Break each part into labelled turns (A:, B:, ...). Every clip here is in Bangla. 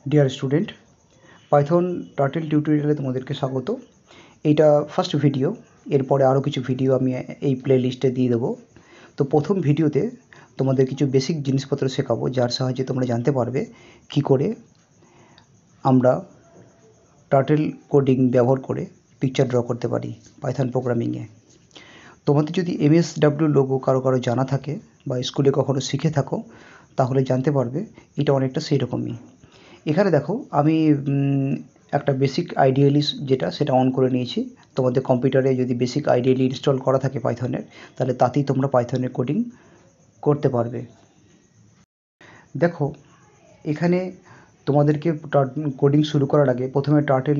A: ডিয়ার স্টুডেন্ট, পাইথন টার্টল টিউটোরিয়ালে তোমাদেরকে স্বাগত। এইটা ফার্স্ট ভিডিও, এরপরে আরও কিছু ভিডিও আমি এই প্লে লিস্টে দিয়ে দেবো। তো প্রথম ভিডিওতে তোমাদের কিছু বেসিক জিনিসপত্র শেখাবো, যার সাহায্যে তোমরা জানতে পারবে কী করে আমরা টার্টল কোডিং ব্যবহার করে পিকচার ড্র করতে পারি পাইথন প্রোগ্রামিংয়ে। তোমাদের যদি MSW লোগো কারো জানা থাকে বা স্কুলে কখনো শিখে থাকো, তাহলে জানতে পারবে এটা অনেকটা সেই রকমই। এখানে দেখো আমি একটা বেসিক আইডিয়ালি সেটা অন করে নিয়েছি। তোমাদের কম্পিউটারে যদি বেসিক আইডিয়ালি ইনস্টল করা থাকে পাইথনের, তাহলে তাতেই তোমরা পাইথনের কোডিং করতে পারবে। দেখো এখানে তোমাদেরকে কোডিং শুরু করার আগে প্রথমে টার্টল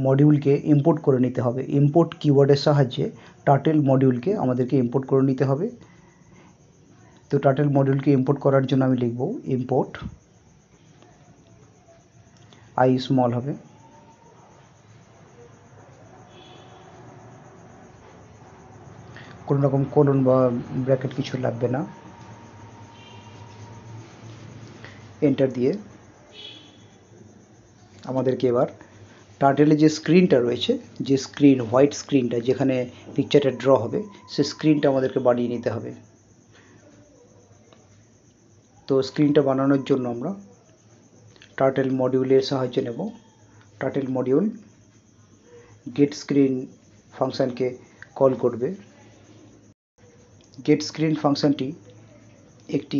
A: মডিউলকে ইম্পোর্ট করে নিতে হবে। ইম্পোর্ট কিওয়ার্ডের সাহায্যে টার্টল মডিউলকে আমাদেরকে ইম্পোর্ট করে নিতে হবে। তো টার্টল মডিউলকে ইম্পোর্ট করার জন্য আমি লিখব ইম্পোর্ট, আই স্মল হবে, কোনো রকম কোলন বা ব্র্যাকেট কিছু লাগবে না, এন্টার দিয়ে আমাদেরকে এবার টার্টলের যে স্ক্রিনটা রয়েছে, যে স্ক্রিন হোয়াইট স্ক্রিনটা যেখানে পিকচারটা ড্র হবে, সে স্ক্রিনটা আমাদেরকে বানিয়ে নিতে হবে। তো স্ক্রিনটা বানানোর জন্য আমরা টার্টল মডিউলের সাহায্য নেব। টার্টল মডিউল গেট স্ক্রিন ফাংশানকে কল করবে। গেট স্ক্রিন ফাংশানটি একটি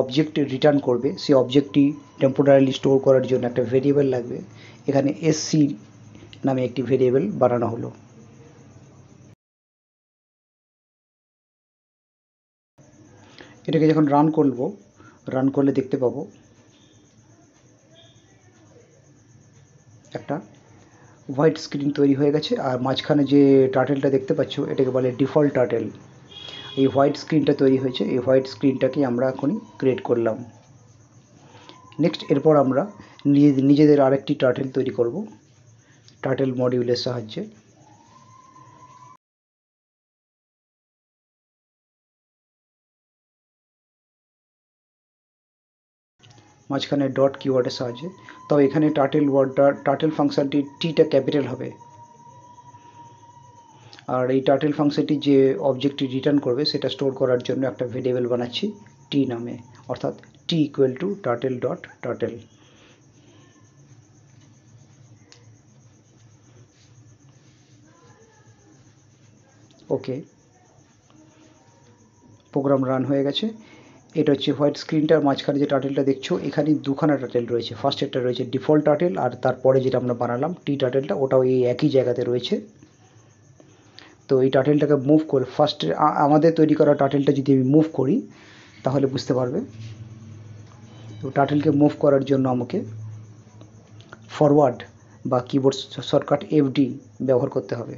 A: অবজেক্ট রিটার্ন করবে। সেই অবজেক্টটি টেম্পোরারিলি স্টোর করার জন্য একটা ভেরিয়েবল লাগবে। এখানে SC নামে একটি ভেরিয়েবল বানানো হলো। এটাকে যখন রান করলে দেখতে পাবো একটা হোয়াইট স্ক্রিন তৈরি হয়ে গেছে, আর মাঝখানে যে টার্টেলটা দেখতে পাচ্ছ এটাকে বলে ডিফল্ট টার্টেল। এই হোয়াইট স্ক্রিনটা তৈরি হয়েছে, এই হোয়াইট স্ক্রিনটাকে আমরা এখনই ক্রিয়েট করলাম। নেক্সট এরপর আমরা নিজেদের আরেকটি টার্টেল তৈরি করব টার্টেল মডিউলের সাহায্যে। মাঝখানে ডট কিওয়ার্ডের সাহায্যে। তবে এখানে টার্টেল ফাংশনটি টিটা ক্যাপিটাল হবে। আর এই টার্টেল ফাংশনটি যে অবজেক্টটি রিটার্ন করবে সেটা স্টোর করার জন্য একটা ভেরিয়েবল বানাচ্ছি টি নামে, অর্থাৎ t equal to turtle dot turtle. Okay, program run হয়ে গেছে। এটা হচ্ছে হোয়াইট স্ক্রিনটার মাঝখানে যে টার্টেলটা দেখছো, এখানে দুখানা টার্টেল রয়েছে। ফার্স্ট একটা রয়েছে ডিফল্ট টার্টেল, আর তারপরে যেটা আমরা বানালাম টি টার্টেলটা, ওটাও এই একই জায়গাতে রয়েছে। তো এই টার্টেলটাকে মুভ করে ফার্স্ট আমাদের তৈরি করা টার্টেলটা যদি আমি মুভ করি তাহলে বুঝতে পারবে। তো টার্টেলকে মুভ করার জন্য আমাকে ফরওয়ার্ড বা কিবোর্ড শর্টকাট FD ব্যবহার করতে হবে।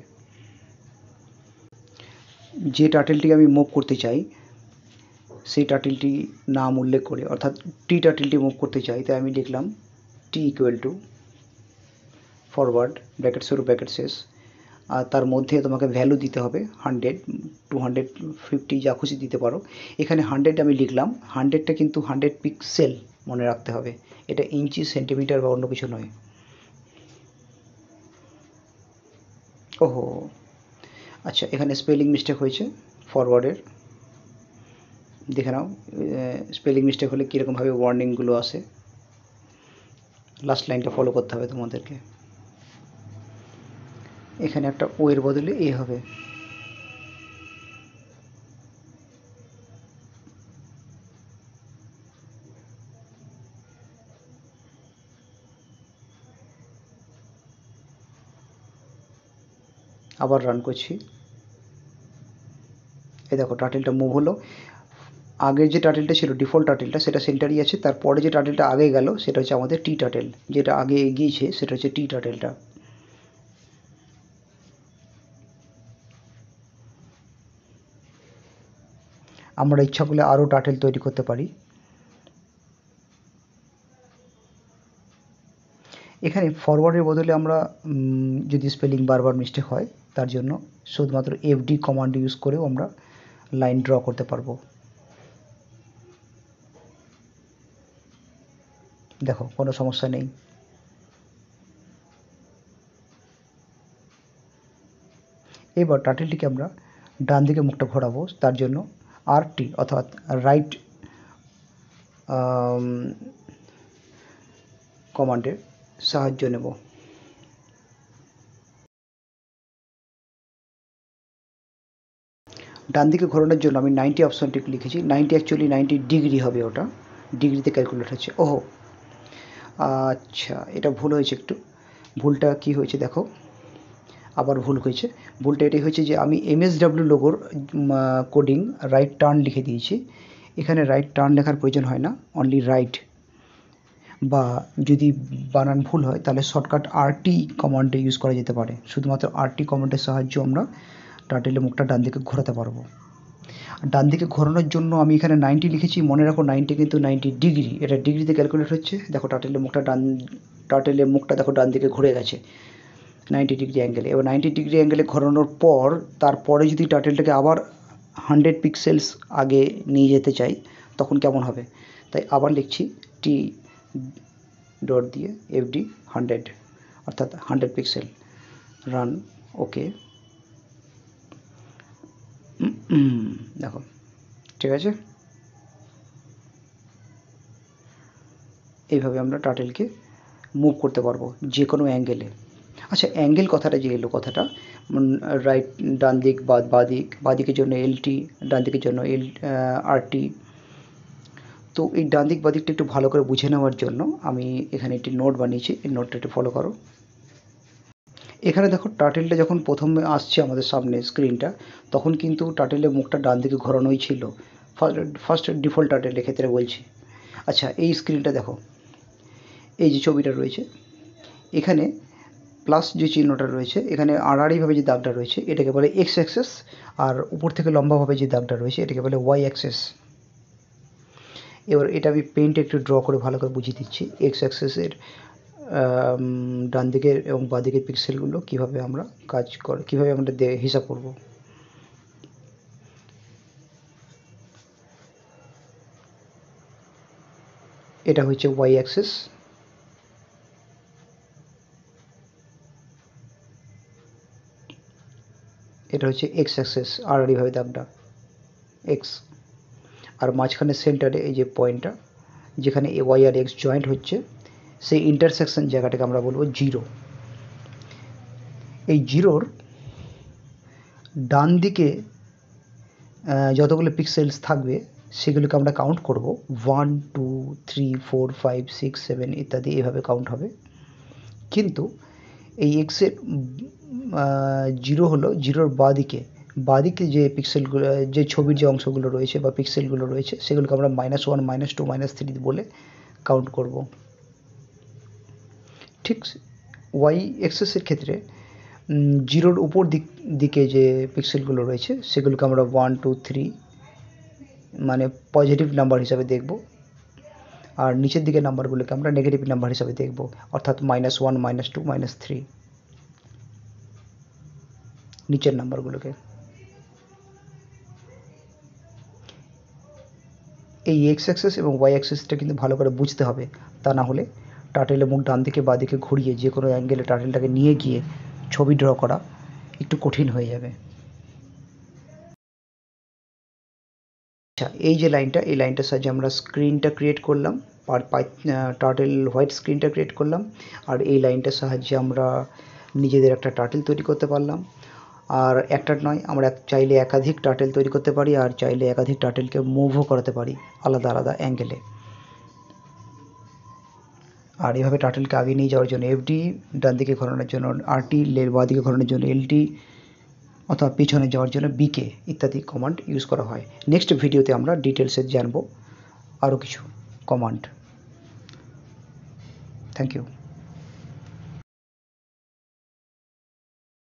A: যে টার্টেলটিকে আমি মুভ করতে চাই সেই টার্টেলটি নাম উল্লেখ করে, অর্থাৎ টি টার্টেলটি মুভ করতে চাই, তাই আমি লিখলাম টি ইকুয়াল টু ফরওয়ার্ড ব্র্যাকেট শুরু ব্র্যাকেট শেষ, আর তার মধ্যে তোমাকে ভ্যালু দিতে হবে 100, 250 যা খুশি দিতে পারো। এখানে 100 আমি লিখলাম। 100টা কিন্তু 100 পিক্সেল মনে রাখতে হবে, এটা ইঞ্চি সেন্টিমিটার বা অন্য কিছু নয়। ওহো, আচ্ছা, এখানে স্পেলিং মিস্টেক হয়েছে ফরওয়ার্ডের, দেখে নাও। স্পেলিং মিস্টেক হলে কীরকমভাবে ওয়ার্নিংগুলো আসে। লাস্ট লাইনটা ফলো করতে হবে তোমাদেরকে। এখানে একটা ও এর বদলে এ হবে। আবার রান করছি। এই দেখো টার্টেলটা মুভ হলো। আগের যে টার্টেলটা ছিল ডিফল্ট টার্টেলটা, সেটা সেন্টারই আছে। তারপরে যে টার্টেলটা আগে গেল সেটা হচ্ছে আমাদের টি টার্টেল, যেটা আগে এগিয়েছে সেটা হচ্ছে টি টার্টেলটা। আমরা ইচ্ছা করলে আরও টার্টেল তৈরি করতে পারি। এখানে ফরওয়ার্ডের বদলে আমরা যদি স্পেলিং বারবার মিস্টেক হয়, তার জন্য শুধুমাত্র FD কমান্ড ইউজ করেও আমরা লাইন ড্র করতে পারবো। দেখো কোনো সমস্যা নেই। এবার টার্টেলটিকে আমরা ডান দিকে মুখটা ঘোরাবো, তার জন্য RT অর্থাৎ রাইট কমান্ডের সাহায্য নেব। ডান দিকে ঘোরানোর জন্য আমি 90 অপশনটি লিখেছি। 90 অ্যাকচুয়ালি 90 ডিগ্রি হবে, ওটা ডিগ্রিতে ক্যালকুলেট হচ্ছে। ওহো আচ্ছা, এটা ভুল হয়েছে একটু। ভুলটা কি হয়েছে দেখো, আবার ভুল হয়েছে। ভুলটা এটাই হয়েছে যে আমি MSW লোগোর কোডিং রাইট টার্ন লিখে দিয়েছি। এখানে রাইট টার্ন লেখার প্রয়োজন হয় না, অনলি রাইট। বা যদি বানান ভুল হয় তাহলে শর্টকাট RT কমান্ডে ইউজ করা যেতে পারে। শুধুমাত্র RT কমান্ডের সাহায্যে আমরা টার্টেলের মুখটা ডান দিকে ঘোরাতে পারবো। ডান দিকে ঘোরানোর জন্য আমি এখানে 90 লিখেছি, মনে রাখো 90 কিন্তু 90 ডিগ্রি, এটা ডিগ্রিতে ক্যালকুলেট হচ্ছে। দেখো টার্টেলের মুখটা দেখো ডান দিকে ঘুরে গেছে 90 ডিগ্রি অ্যাঙ্গেলে। এবার 90 ডিগ্রি অ্যাঙ্গেলে ঘোরানোর পর তারপরে যদি টার্টেলটাকে আবার 100 পিক্সেলস আগে নিয়ে যেতে চাই তখন কেমন হবে, তাই আবার লিখছি T ডট দিয়ে FD 100 অর্থাৎ 100 পিক্সেল। রান, ওকে। দেখো ঠিক আছে। এইভাবে আমরা টার্টেলকে মুভ করতে পারবো যে কোনো অ্যাঙ্গেলে। আচ্ছা, অ্যাঙ্গেল কথাটা যে এলো, কথাটা রাইট ডান দিক বাঁ দিকের জন্য LT, ডান দিকের জন্য RT। তো এই ডান দিক বাঁ দিকটা একটু ভালো করে বুঝে নেওয়ার জন্য আমি এখানে একটি নোট বানিয়েছি, এই নোটটা একটু ফলো করো। এখানে দেখো টার্টেলটা যখন প্রথমে আসছে আমাদের সামনে স্ক্রিনটা, তখন কিন্তু টার্টেলের মুখটা ডান দিকে ঘোরানোই ছিল, ফার্স্ট ডিফল্ট টার্টেলের ক্ষেত্রে বলছি। আচ্ছা, এই স্ক্রিনটা দেখো, এই যে ছবিটা রয়েছে এখানে প্লাস যে চিহ্নটা রয়েছে, এখানে আড়াআড়িভাবে যে দাগটা রয়েছে এটাকে বলে X অ্যাক্সিস, আর উপর থেকে লম্বাভাবে যে দাগটা রয়েছে এটাকে বলে Y অ্যাক্সিস। এবার এটা আমি পেন্টে একটু ড্র করে ভালো করে বুঝিয়ে দিচ্ছি। X অ্যাক্সিসের ডান দিকের এবং বাঁ দিকের পিক্সেলগুলো কীভাবে আমরা কীভাবে আমরা হিসাব করব। এটা হচ্ছে Y অ্যাক্সিস, এটা হচ্ছে X অ্যাক্সিস, আড়াআড়িভাবে দাগটা X, আর মাঝখানে সেন্টারে এই যে পয়েন্টটা যেখানে Y আর X জয়েন্ট হচ্ছে, সেই ইন্টারসেকশন জায়গাটাকে আমরা বলবো 0। এই 0-র ডান দিকে যতগুলো পিক্সেলস থাকবে সেগুলোকে আমরা কাউন্ট করব, 1 2 3 4 5 6 7 ইত্যাদি, এভাবে কাউন্ট হবে। কিন্তু এই X-এর 0 হলো 0-র বাঁদিকে যে পিক্সেলগুলো, যে ছবির যে অংশগুলো রয়েছে বা পিক্সেলগুলো রয়েছে সেগুলোকে আমরা -1 -2 -3 বলে কাউন্ট করব। ঠিক Y অ্যাক্সিসের ক্ষেত্রে 0-র উপর দিকে যে পিক্সেলগুলো রয়েছে সেগুলোকে আমরা 1 2 3 মানে পজিটিভ নাম্বার হিসাবে দেখব, আর নিচের দিকের নাম্বারগুলোকে আমরা নেগেটিভ নাম্বার হিসাবে দেখব, অর্থাৎ -1 -2 -3 নিচের নাম্বারগুলোকে। এই X অ্যাক্সিস এবং Y অ্যাক্সিসটা কিন্তু ভালো করে বুঝতে হবে, তা না হলে টার্টেলের মুখ ডান দিকে বাঁ দিকে ঘুরিয়ে যে কোনো অ্যাঙ্গেলে টার্টেলটাকে নিয়ে গিয়ে ছবি ড্র করা একটু কঠিন হয়ে যাবে। আচ্ছা, এই যে লাইনটা, এই লাইনটার সাহায্যে আমরা স্ক্রিনটা ক্রিয়েট করলাম, টার্টেল হোয়াইট স্ক্রিনটা ক্রিয়েট করলাম, আর এই লাইনটার সাহায্যে আমরা নিজেদের একটা টার্টেল তৈরি করতে পারলাম। আর একটা নয়, আমরা চাইলে একাধিক টার্টেল তৈরি করতে পারি, আর চাইলে একাধিক টার্টেলকে মুভও করাতে পারি আলাদা আলাদা অ্যাঙ্গেলে। আর এভাবে টার্টেলকে আগে নিয়ে যাওয়ার জন্য FD, ডান দিকে ঘোরানোর জন্য RT, বাঁ দিকে ঘোরানোর জন্য LT, অথবা পিছনে যাওয়ার জন্য BK ইত্যাদি কমান্ড ইউজ করা হয়। নেক্সট ভিডিওতে আমরা ডিটেলসে জানবো আরও কিছু কমান্ড। Thank you.